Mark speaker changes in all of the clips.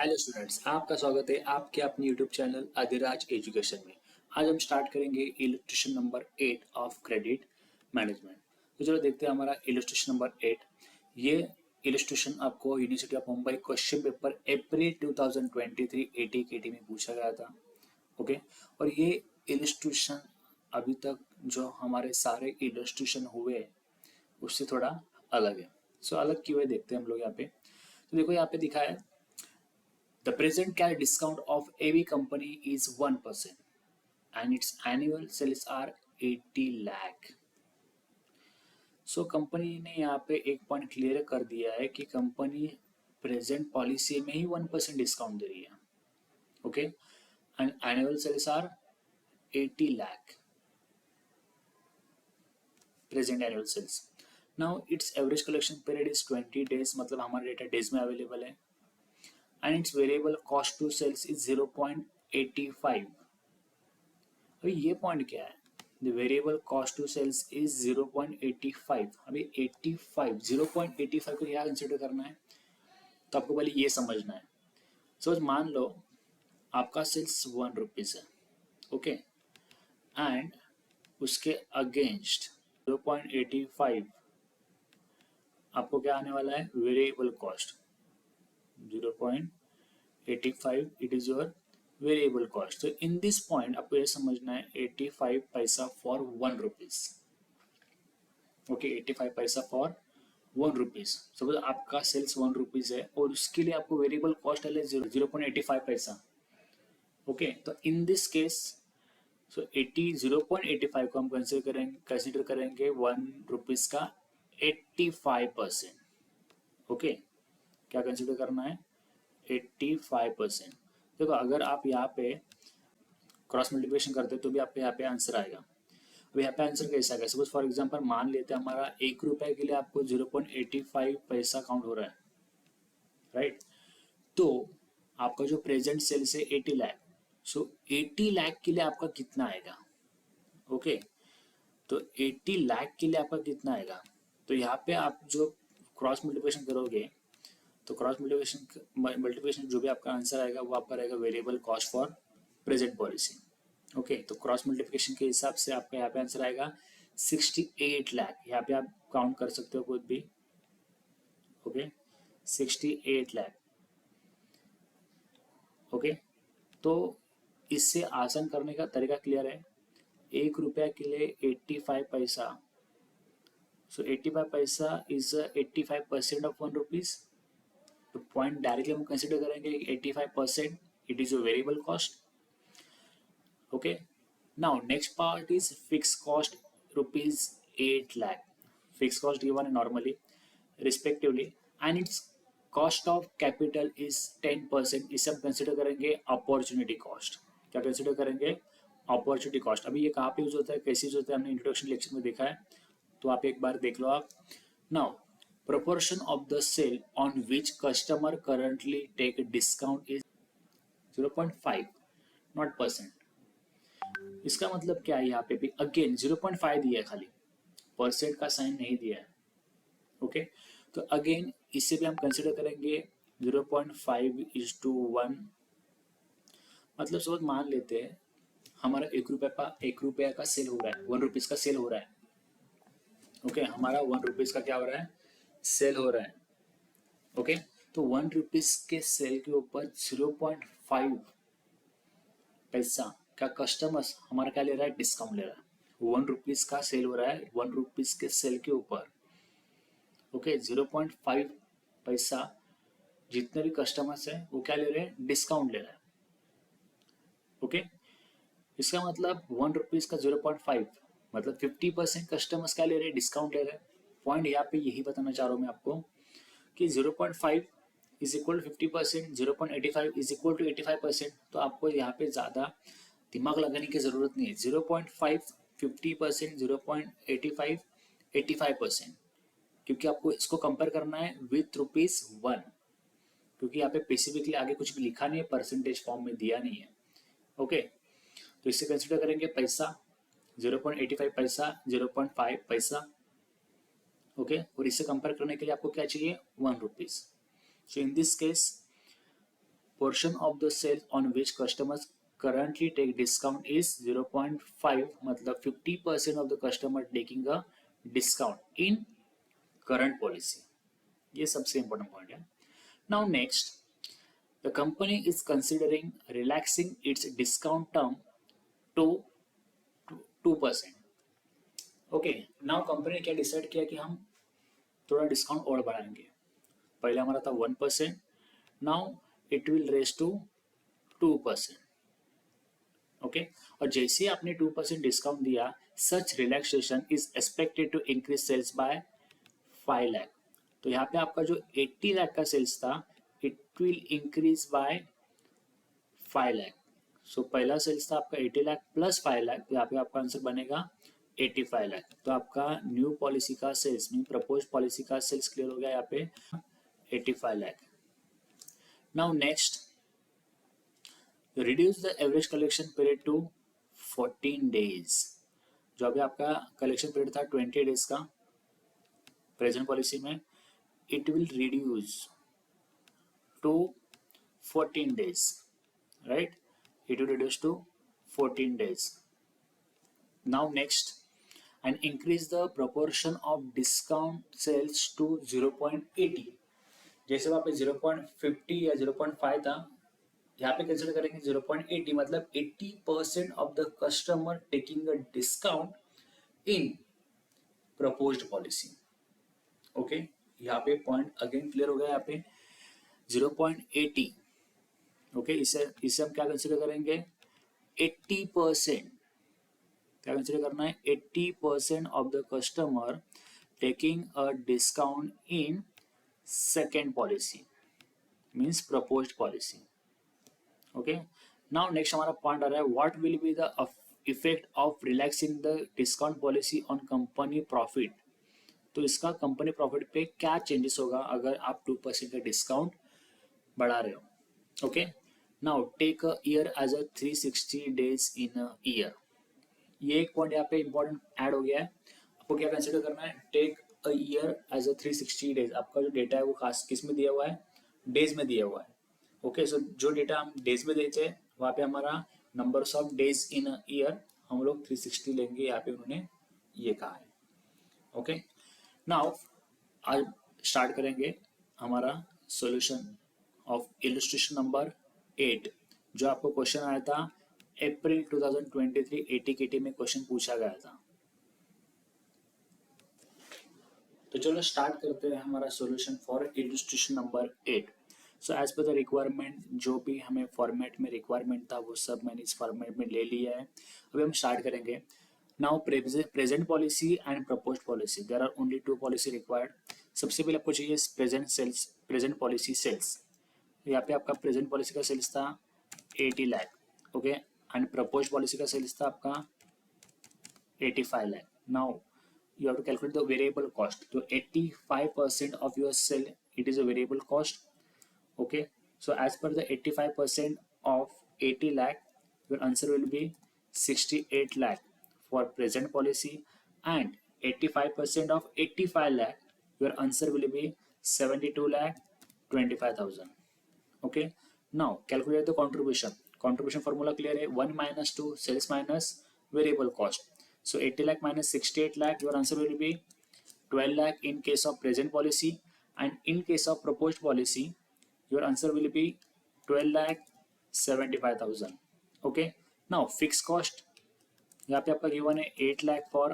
Speaker 1: Hello students, आपका स्वागत है आपके अपने यूट्यूब चैनल अधिराज एजुकेशन में। आज हम स्टार्ट करेंगे illustration number 8 of credit management. तो चलो देखते हैं हमारा इलस्ट्रेशन नंबर 8। ये इलस्ट्रेशन आपको University of Mumbai question paper April 2023 A T K T में पूछा गया था। ओके, और ये इलस्ट्रेशन अभी तक जो हमारे सारे इलस्ट्रेशन हुए उससे थोड़ा अलग है। सो अलग क्यों है देखते हैं हम लोग यहाँ पे। तो देखो यहाँ पे दिखा है the present cash discount of AV company is 1% and its annual sales are 80 lakh. So company ने यहाँ पे एक पॉइंट क्लियर कर दिया है कि कंपनी प्रेजेंट पॉलिसी में ही 1% डिस्काउंट दे रही है। Okay, and annual sales are 80 lakh present annual sales. Now it's average collection period is 20 days, मतलब हमारा डेटा डेज में अवेलेबल है। And it's variable cost to sales is 0.85। अभी ये पॉइंट क्या है, the variable cost to sales is 0.85। अभी 85 0.85 को क्या कंसिडर करना है, तो आपको पहले ये समझना है। सपोज मान लो आपका सेल्स 1 रुपीज है, ओके, एंड उसके अगेंस्ट 0.85 आपको क्या आने वाला है, variable cost 0.85 it is your variable cost. तो इन दिस पॉइंट आपको ये समझना है 85 पैसा फॉर 1 रुपीज। ओके, 85 पैसा फॉर 1 रुपीज। सपोज आपका सेल्स 1 रुपीज है और उसके लिए आपको वेरिएबल कॉस्ट है 0.85 पैसा। ओके, तो इन दिस केस सो 0.85 को हम कंसिडर करेंगे 1 रुपीज का 85%। ओके, क्या कंसिडर करना है, 85%। देखो अगर आप यहाँ पे क्रॉस मल्टीप्लिकेशन करते तो भी आपके यहाँ पे आंसर आएगा। अब यहाँ पे आंसर कैसा आएगा, सपोज फॉर एग्जांपल मान लेते हैं हमारा 1 रुपए के लिए आपको 0.85 पैसा काउंट हो रहा है, राइट। तो आपका जो प्रेजेंट सेल्स है 80 लाख, सो 80 लाख के लिए आपका कितना आएगा। ओके, तो 80 लाख के लिए आपका कितना आएगा, तो यहाँ पे आप जो क्रॉस मल्टीप्लिकेशन करोगे तो क्रॉस मल्टीप्लिकेशन जो भी आपका आंसर आएगा वो आपका रहेगा variable cost for present policy. Okay, तो क्रॉस मल्टीप्लिकेशन के हिसाब से आपका यहाँ पे आंसर आएगा 68 लाख। यहाँ पे आप काउंट कर सकते हो खुद भी। ओके, 68 लाख। ओके, तो इससे आसान करने का तरीका क्लियर है। 1 रुपया के लिए 85 पैसा, सो 85 पैसा इज 85% ऑफ 1 रुपीज। तो पॉइंट डायरेक्टली हम कंसिडर करेंगे 85% it is a variable cost. Okay, now next part is fix cost rupees 8 lakh। Fix cost given है normally respectively and its cost of capital is 10%। इसे हम consider करेंगे opportunity cost. क्या consider करेंगे, opportunity cost. अभी ये कहाँ पे यूज होता है, कैसे यूज होता है, हमने इंट्रोडक्शन लेक्चर में देखा है, तो आप एक बार देख लो आप। Now proportion of the sale on which customer currently take a discount is 0.5 not percent. इसका मतलब क्या है, यहाँ पे भी अगेन 0.5 दिया है, खाली परसेंट का साइन नहीं दिया है। ओके, तो अगेन इससे भी हम कंसिडर करेंगे 0.5:1। मतलब सपोज मान लेते हैं हमारा 1 रुपया का सेल हो रहा है, 1 रुपीज का सेल हो रहा है। ओके, हमारा 1 रुपीज का क्या हो रहा है, सेल हो रहा है। ओके, तो 1 रुपीज के सेल के ऊपर 0.5 पैसा का कस्टमर्स हमारा क्या ले रहा है, डिस्काउंट ले रहा है। 1 रुपीज का सेल हो रहा है, 1 रुपीज के सेल के ऊपर ओके 0.5 पैसा जितने भी कस्टमर्स हैं वो क्या ले रहे हैं, डिस्काउंट ले रहा है। ओके, इसका मतलब 1 रुपीज का 0.5 मतलब 50% कस्टमर्स क्या ले रहे हैं, डिस्काउंट ले रहे हैं। पॉइंट यहाँ पे यही बताना चाह रहा हूँ मैं आपको कि 0.5 is equal 50%, 0.85 is equal to 85%। तो आपको यहाँ पे ज़्यादा दिमाग लगाने की ज़रूरत नहीं है। 0.5 50%, 0.85 85%, क्योंकि आपको इसको कंपेयर करना है विथ ₹1, क्योंकि यहाँ पे स्पेसिफिकली आगे कुछ भी लिखा नहीं है, परसेंटेज फॉर्म में दिया नहीं है। ओके, तो इससे कंसिडर करेंगे पैसा 0.85 पैसा, 0.5 पैसा। ओके, और इससे कंपेयर करने के लिए आपको क्या चाहिए, 1 rupees. So in this case portion of the sales on which customers currently take discount is 0.5, मतलब 50% of the customer taking a discount in current policy. ये सबसे important point है. Now next, the company is considering relaxing its discount term to 2%. Okay, now company ने क्या decide किया कि हम थोड़ा डिस्काउंट और बढ़ाएंगे. पहले हमारा था 1%, now it will raise to 2%. Okay, और जैसे ही आपने 2% डिस्काउंट दिया, such relaxation is expected to increase sales by 5 lakh. तो यहाँ पे आपका जो 80 लाख का सेल्स था, it will increase by 5 lakh. So पहला सेल्स था आपका 80 लाख प्लस 5 लाख, तो यहाँ पे आपका आंसर बनेगा 85 लाख. तो आपका न्यू पॉलिसी का सेल्स मीन प्रपोज पॉलिसी का सेल्स क्लियर हो गया यहाँ पे 85 lakh. Now next, reduce the average collection period to 14 days. जो अभी आपका कलेक्शन पीरियड था 20 डेज का प्रेजेंट पॉलिसी में, it will reduce to 14 days, right. It will reduce to 14 days. Now next, and increase the proportion of discount sales to 0.80. जैसे वहाँ पे 0.50 या 0.5 था, यहाँ पे कंसिडर करेंगे 0.80, मतलब 80% of the customer taking a discount in proposed policy. Okay, यहाँ पे पॉइंट अगेन क्लियर हो गया. यहाँ पे 0.80. ओके, इसे हम क्या कंसिडर करेंगे 80%. क्या कंसिडर करना है 80% of the customer taking a discount in second policy means proposed policy. Okay, now next हमारा पॉइंट आ रहा है, what will be the effect of relaxing the discount policy on company profit. तो इसका company profit पे क्या changes होगा अगर आप 2% का डिस्काउंट बढ़ा रहे हो. Okay, now take a year as a 360 days in a year. ये एक पॉइंट यहाँ पे इंपॉर्टेंट ऐड हो गया है. आपको क्या कंसिडर करना है, take a year as a 360 days. आपका जो डेटा है वो खास किस में दिया हुआ है, डेज में दिया हुआ है. ओके, सो जो डेटा हम डेज में देते हैं वहाँ पे हमारा numbers of days in a year हम लोग 360 लेंगे, यहाँ पे उन्होंने ये कहा है. ओके, नाउ आज स्टार्ट करेंगे हमारा सॉल्यूशन ऑफ इलस्ट्रेशन नंबर 8. जो आपको क्वेश्चन आया था अप्रैल 2023 एटीकेटी में क्वेश्चन पूछा गया था. तो चलो स्टार्ट करते हैं हमारा solution for illustration number 8. So as per the requirement, जो भी हमें फॉर्मेट में रिक्वायरमेंट था वो सब मैंने इस फॉर्मेट में ले लिया है. अभी हम स्टार्ट करेंगे. Now present policy and proposed policy, there are only 2 policy required. सबसे पहले आपको चाहिए प्रेजेंट पॉलिसी सेल्स. यहाँ पे आपका प्रेजेंट पॉलिसी का सेल्स था 80 lakh. Okay, and proposed policy का सेल्स था आपका 85 lakh. Now you have to calculate the variable cost. So 85% of your sale, it is a variable cost. Okay, so as per the 85% of 80 lakh, your answer will be 68 lakh for present policy, and 85% of 85 lakh, your answer will be 72 lakh 25,000. Okay, now calculate the contribution formula clear है. 1 minus 2 sales minus variable cost. So 80 lakh minus 68 lakh, your answer will be 12 lakh in case of present policy, and in case of proposed policy, your answer will be 12 lakh 75,000. Okay, now fixed cost यहाँ पे आपका given है 8 lakh for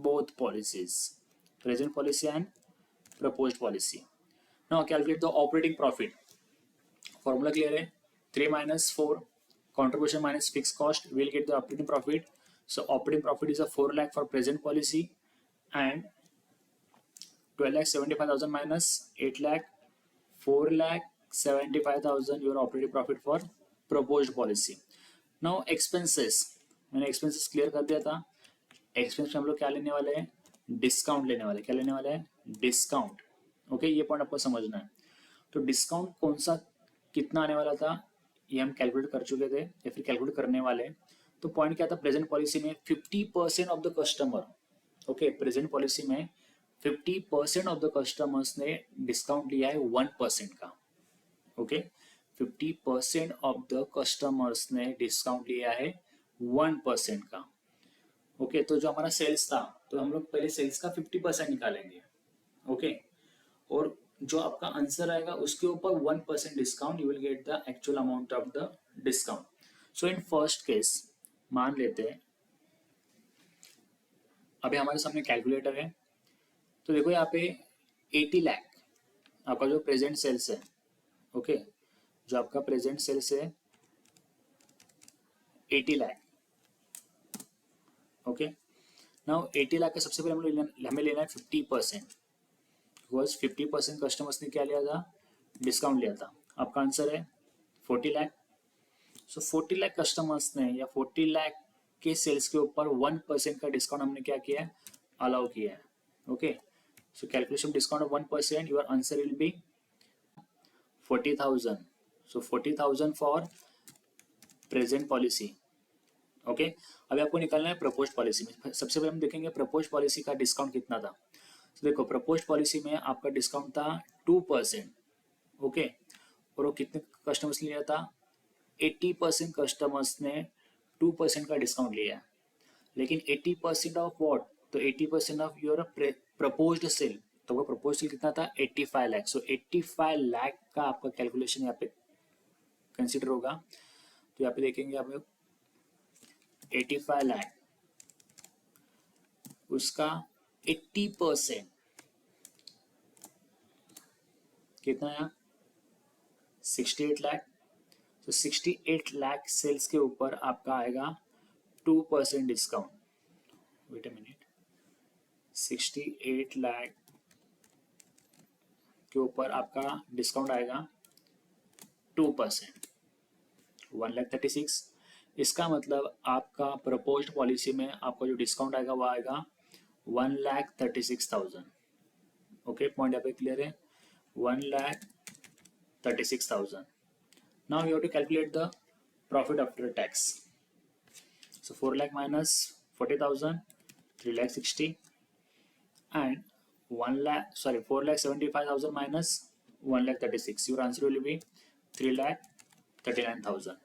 Speaker 1: both policies, present policy and proposed policy. Now calculate the operating profit. Formula clear है. 3 minus 4 contribution minus fixed cost, we'll get the operating profit. So operating profit is a 4 lakh for present policy and 12 lakh 75,000 minus 8 lakh, 4 lakh 75,000 your operating profit for proposed policy. Now expenses, मैंने expenses clear कर दिया था. expense में हम लोग क्या लेने वाले हैं, डिस्काउंट लेने वाले. क्या लेने वाले हैं, डिस्काउंट. ओके, ये पॉइंट आपको समझना है. तो डिस्काउंट कौन सा कितना आने वाला था ये हम कैलकुलेट कर चुके थे या फिर कैलकुलेट करने वाले. तो पॉइंट क्या था, प्रेजेंट पॉलिसी में 50% of the customer. Okay, present policy में 50% ऑफ द कस्टमर्स ने डिस्काउंट लिया है 1% का. ओके, 50% ऑफ द कस्टमर्स ने डिस्काउंट लिया है 1% का। ओके, तो जो हमारा सेल्स था, तो हम लोग पहले सेल्स का 50% निकालेंगे। ओके, और जो आपका आंसर आएगा उसके ऊपर 1% discount, you will get the actual amount of the discount. So in first case मान लेते हैं, अभी हमारे सामने कैलकुलेटर है, तो देखो यहाँ पे 80 लाख आपका जो प्रेजेंट सेल्स है। ओके, जो आपका प्रेजेंट सेल्स है 80 लाख। ओके, नाउ 80 लाख का सबसे पहले हमें लेना है 50%, बिकॉज 50% कस्टमर्स ने क्या लिया था, डिस्काउंट लिया था। आपका आंसर है 40 लाख। सो 40 लाख कस्टमर्स ने या 40 लाख के सेल्स के ऊपर 1% का डिस्काउंट हमने क्या किया है, अलाउ किया है। Okay, so calculation discount of 1%, your answer will be 40,000। So 40,000 for present policy. Okay, अभी आपको निकालना है प्रपोज्ड पॉलिसी में। सबसे पहले हम देखेंगे प्रपोज्ड पॉलिसी का डिस्काउंट कितना था। तो देखो, प्रपोज्ड पॉलिसी में आपका डिस्काउंट था 2%। ओके, और वो कितने कस्टमर्स लिया था, 80% कस्टमर्स ने 2% का डिस्काउंट लिया है। लेकिन 80% ऑफ वॉट, तो 80% ऑफ योर प्रपोज्ड सेल, तो वो प्रपोज सेल कितना था, 85 लाख। सो 85 लाख का आपका कैलकुलेशन यहाँ पे कंसिडर होगा। तो यहाँ पे देखेंगे आप लोग 85 लाख, उसका 80% कितना है, 68 लाख। तो 68 लाख सेल्स के ऊपर आपका आएगा 2% discount. Wait a minute, 68 lakh के ऊपर आपका डिस्काउंट आएगा 2%, 1,36,000। इसका मतलब आपका प्रपोज्ड पॉलिसी में आपका जो डिस्काउंट आएगा वो आएगा 1,36,000। ओके, पॉइंट यहाँ पे क्लियर है, 1,36,000। Now you have to calculate the profit after tax. So 4 lakh minus 40,000, 3,60,000 and 4,75,000 minus 1,36,000. Your answer will be 3,39,000.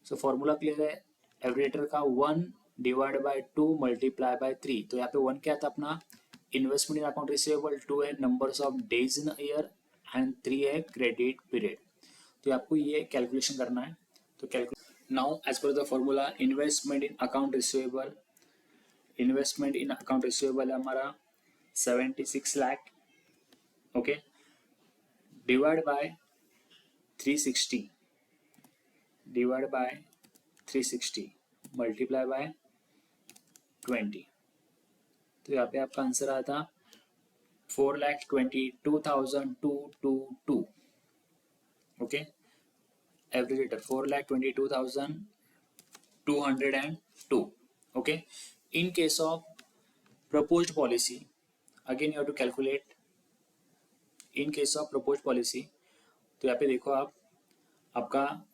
Speaker 1: So formula clear है, एवरेटर का 1 डिवाइड बाय 2 मल्टीप्लाई बाय 3। तो यहाँ पे 1 क्या था अपना, इन्वेस्टमेंट इन अकाउंट रिसीवेबल, 2 है numbers of days in year and 3 है क्रेडिट पीरियड। तो आपको ये कैलकुलेशन करना है। तो calculate now as per the formula, investment in account receivable, investment in account receivable है हमारा 76 lakh. Okay, divide by 360, divide by 360 multiply by 20। तो यहाँ पे आपका आंसर आया था 4,22,222। Okay, average return 4,22,202। Okay, in case of proposed policy, again you have to calculate in case of proposed policy। तो यहाँ पे देखो आप, आपका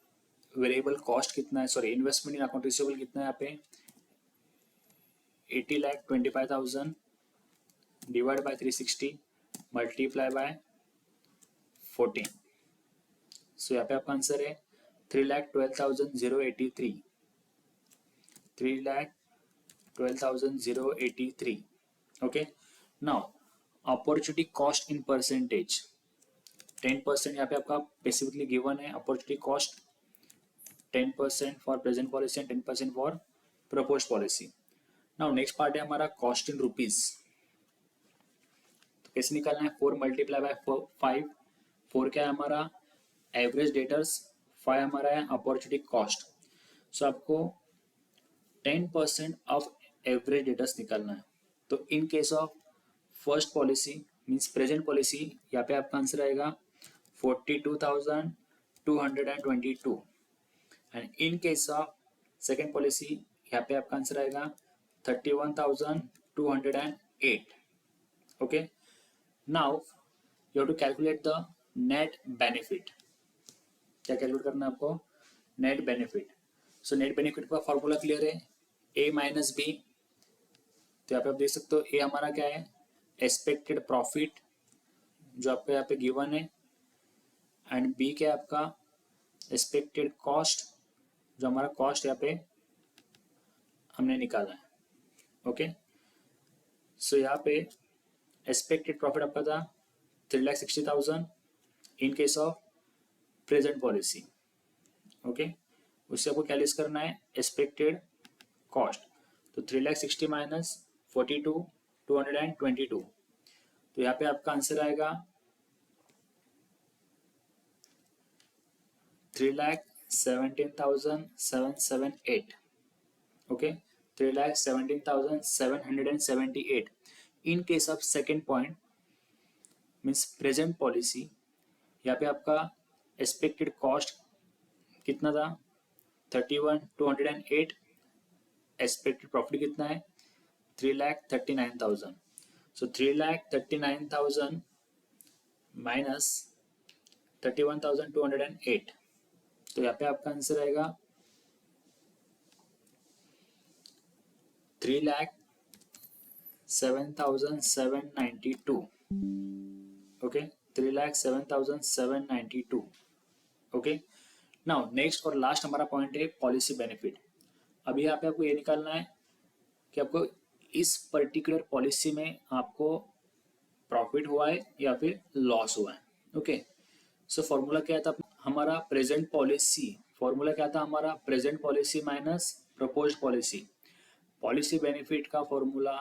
Speaker 1: वेरिएबल कॉस्ट कितना है, sorry investment in account receivable कितना है यहाँ पे, 80,25,000 डिवाइड बाय 360 मल्टीप्लाई बाय 14। सो यहाँ पे आपका आंसर है 3,12,083, 3,12,083। Okay, now opportunity cost in percentage 10% यहाँ पे आपका स्पेसिफिकली गिवन है। Opportunity cost 10% for present policy and 10% for proposed policy. Now next part है हमारा कॉस्ट इन रुपीज। तो कैसे निकालना है, 4 मल्टीप्लाई बाय 5। 4 क्या है हमारा, एवरेज डेटर्स, 5 हमारा है अपॉर्चुनिटी कॉस्ट। सो आपको 10% ऑफ एवरेज डेटर्स निकालना है। तो in case of first policy means present policy, यहाँ पे आपका आंसर आएगा 42,222 and in case of second policy यहाँ पे आपका आंसर आएगा 31,208। Okay, now you have to calculate the net benefit. क्या कैलकुलेट करना है आपको, net benefit. So net benefit का फॉर्मूला क्लियर है, ए माइनस बी। तो यहाँ पे आप देख सकते हो, ए हमारा क्या है, एक्सपेक्टेड प्रॉफिट जो आपको यहाँ पे गिवन है, एंड बी क्या है आपका एक्सपेक्टेड कॉस्ट, जो हमारा कॉस्ट यहाँ पे हमने निकाला है। ओके, सो यहाँ पे एक्सपेक्टेड प्रॉफिट आपका था 3,60,000 इन case of present policy. Okay, उससे आपको क्या लिस्ट करना है एक्सपेक्टेड कॉस्ट, तो 3,60,000 माइनस 42,222, तो यहाँ पे आपका आंसर आएगा 3,17,778। Okay, 3,17,778 in case of second point means present policy. यहाँ पे आपका एक्सपेक्टेड कॉस्ट कितना था 31,208, एक्सपेक्टेड प्रॉफिट कितना है 3,39,000। सो 3,39,000 माइनस 31,208, तो यहाँ पे आपका आंसर आएगा 3,07,792। ओके, 3,07,792। ओके, नाउ नेक्स्ट और लास्ट हमारा पॉइंट है पॉलिसी बेनिफिट। अभी यहाँ पे आपको ये निकालना है कि आपको इस पर्टिकुलर पॉलिसी में आपको प्रॉफिट हुआ है या फिर लॉस हुआ है। ओके, सो फॉर्मूला क्या था हमारा प्रेजेंट पॉलिसी, फॉर्मूला क्या था हमारा present policy minus proposed policy. Policy benefit का formula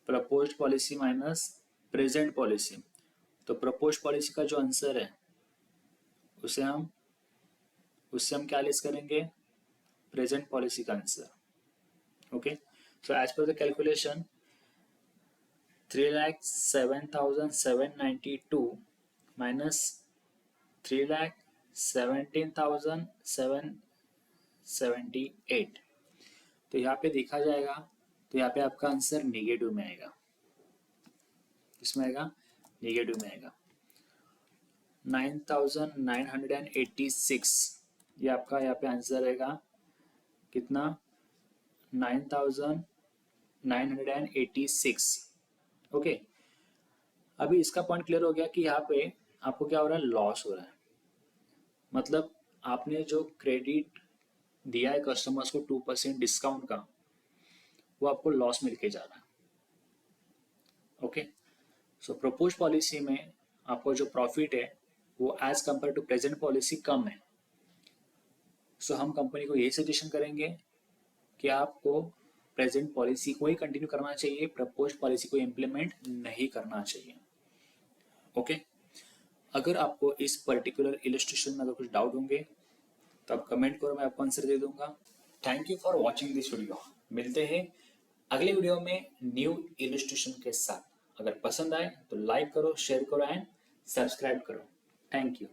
Speaker 1: proposed policy minus present policy. तो प्रपोज्ड पॉलिसी का जो आंसर है उससे हम क्या लिस्ट करेंगे प्रेजेंट पॉलिसी का answer. Okay, so as per the calculation 3,07,792 minus 3,17,778, तो यहाँ पे देखा जाएगा तो यहाँ पे आपका आंसर नेगेटिव में आएगा। किसमें आएगा नेगेटिव में आएगा 9,986, ये आपका यहाँ पे आंसर रहेगा कितना 9,986। ओके, अभी इसका पॉइंट क्लियर हो गया कि यहाँ पे आपको क्या हो रहा है लॉस हो रहा है, मतलब आपने जो क्रेडिट दिया है कस्टमर्स को 2% डिस्काउंट का वो आपको लॉस मिलके जा रहा है। ओके, सो प्रपोज पॉलिसी में आपको जो प्रॉफिट है वो as compare to present policy कम है। सो हम कंपनी को यही सजेशन करेंगे कि आपको प्रेजेंट पॉलिसी को ही कंटिन्यू करना चाहिए, प्रपोज पॉलिसी को इम्प्लीमेंट नहीं करना चाहिए। ओके, अगर आपको इस पर्टिकुलर इलस्ट्रेशन में अगर कुछ डाउट होंगे तो आप कमेंट करो, मैं आपको आंसर दे दूंगा। Thank you for watching this video. मिलते हैं अगले वीडियो में न्यू इलस्ट्रेशन के साथ। अगर पसंद आए तो लाइक करो, शेयर करो एंड सब्सक्राइब करो। Thank you.